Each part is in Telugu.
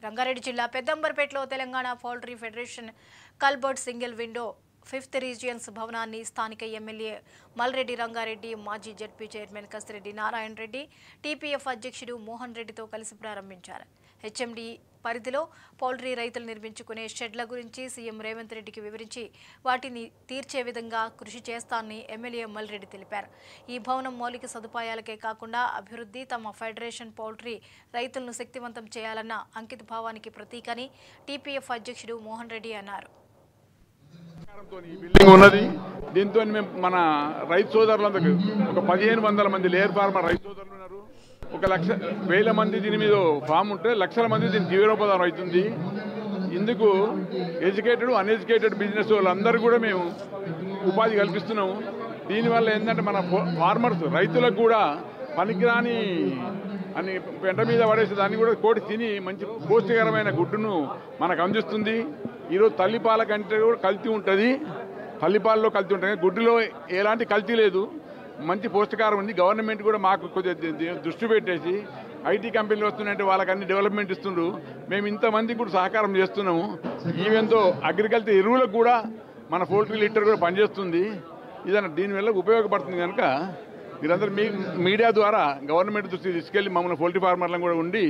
రంగారెడ్డి జిల్లా పెద్దంబర్పేటలో తెలంగాణ పౌల్ట్రీ ఫెడరేషన్ కల్బర్ట్ సింగిల్ విండో 5th రీజియన్స్ భవనాన్ని స్థానిక ఎమ్మెల్యే మల్రెడ్డి రంగారెడ్డి, మాజీ ZP chairman Kasireddy Narayana Reddy, TPF అధ్యక్షుడు మోహన్ రెడ్డితో కలిసి ప్రారంభించారు. హెచ్ఎండి పరిధిలో పౌల్ట్రీ రైతులు నిర్మించుకునే షెడ్ల గురించి సీఎం రేవంత్ రెడ్డికి వివరించి వాటిని తీర్చే విధంగా కృషి చేస్తానని ఎమ్మెల్యే మల్రెడ్డి తెలిపారు. ఈ భవనం మౌలిక సదుపాయాలకే కాకుండా అభివృద్ధి తమ ఫెడరేషన్ పౌల్ట్రీ రైతులను శక్తివంతం చేయాలన్న అంకిత భావానికి ప్రతీకని టీపీఎఫ్ అధ్యక్షుడు మోహన్ రెడ్డి అన్నారు. బిల్డింగ్ ఉన్నది. దీంతో మేము మన రైతు సోదరులందరూ ఒక 1500 మంది లేయర్ ఫార్మర్ రైతు సోదరులు ఉన్నారు. 1,00,000 మంది దీని మీద ఫామ్ ఉంటే లక్షల మంది దీని జీవనోపాధి అవుతుంది. ఇందుకు ఎడ్యుకేటెడ్ అన్ఎడ్యుకేటెడ్ బిజినెస్ వాళ్ళందరూ కూడా మేము ఉపాధి కల్పిస్తున్నాము. దీనివల్ల ఏంటంటే మన ఫార్మర్స్ రైతులకు కూడా పనికిరాని అని పెంట మీద పడేసి దాన్ని కూడా కోటి తిని మంచి పౌష్టికరమైన గుడ్డును మనకు అందిస్తుంది. ఈరోజు తల్లిపాల కంటే కూడా కల్తీ ఉంటుంది, తల్లిపాలలో కల్తీ ఉంటుంది, గుడ్డులో ఎలాంటి కల్తీ లేదు, మంచి పౌష్టికారం ఉంది. గవర్నమెంట్ కూడా మాకు కొద్దిగా దృష్టి పెట్టేసి ఐటీ కంపెనీలు వస్తున్నాయంటే వాళ్ళకి అన్ని డెవలప్మెంట్ ఇస్తుండ్రు. మేము ఇంతమందికి కూడా సహకారం చేస్తున్నాము. ఈవెంతో అగ్రికల్చర్ ఎరువులకు కూడా మన పౌల్ట్రీ లిటర్ కూడా పనిచేస్తుంది. ఇదన్న దీనివల్ల ఉపయోగపడుతుంది కనుక మీరందరూ మీడియా ద్వారా గవర్నమెంట్ దృష్టికి తీసుకెళ్లి మమ్మల్ని పౌల్ట్రీ ఫార్మర్లను కూడా ఉండి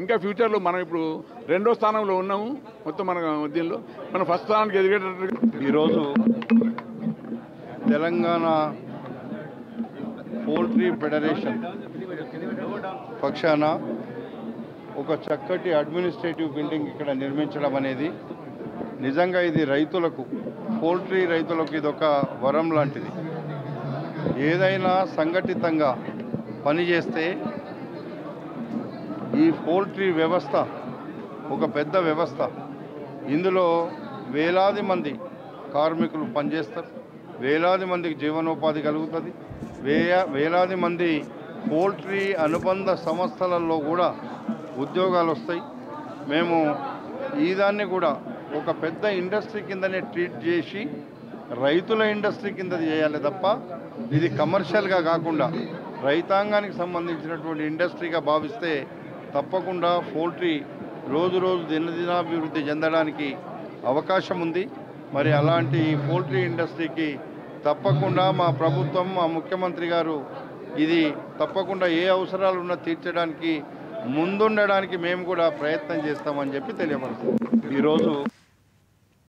ఇంకా ఫ్యూచర్లో మనం ఇప్పుడు 2వ స్థానంలో ఉన్నాము. మొత్తం మన దీనిలో మనం ఫస్ట్ స్థానానికి ఎదిగేటట్టు ఈరోజు తెలంగాణ పౌల్ట్రీ ఫెడరేషన్ పక్షాన ఒక చక్కటి అడ్మినిస్ట్రేటివ్ బిల్డింగ్ ఇక్కడ నిర్మించడం అనేది నిజంగా ఇది రైతులకు, పౌల్ట్రీ రైతులకు ఇది ఒక వరం లాంటిది. ఏదైనా సంఘటితంగా పనిచేస్తే ఈ పౌల్ట్రీ వ్యవస్థ ఒక పెద్ద వ్యవస్థ. ఇందులో వేలాది మంది కార్మికులు పనిచేస్తారు, వేలాది మందికి జీవనోపాధి కలుగుతుంది, వేలాది మంది పౌల్ట్రీ అనుబంధ సంస్థలలో కూడా ఉద్యోగాలు వస్తాయి. మేము ఈ దాన్ని కూడా ఒక పెద్ద ఇండస్ట్రీ కిందనే ట్రీట్ చేసి రైతుల ఇండస్ట్రీ కింద చేయాలి తప్ప ఇది కమర్షియల్గా కాకుండా రైతాంగానికి సంబంధించినటువంటి ఇండస్ట్రీగా భావిస్తే తప్పకుండా పౌల్ట్రీ రోజు రోజు దినదినాభివృద్ధి చెందడానికి అవకాశం ఉంది. మరి అలాంటి పౌల్ట్రీ ఇండస్ట్రీకి తప్పకుండా మా ప్రభుత్వం, మా ముఖ్యమంత్రి గారు ఇది తప్పకుండా ఏ అవసరాలు ఉన్నా తీర్చడానికి ముందుండడానికి మేము కూడా ప్రయత్నం చేస్తామని చెప్పి తెలియపరుస్తాం. ఈరోజు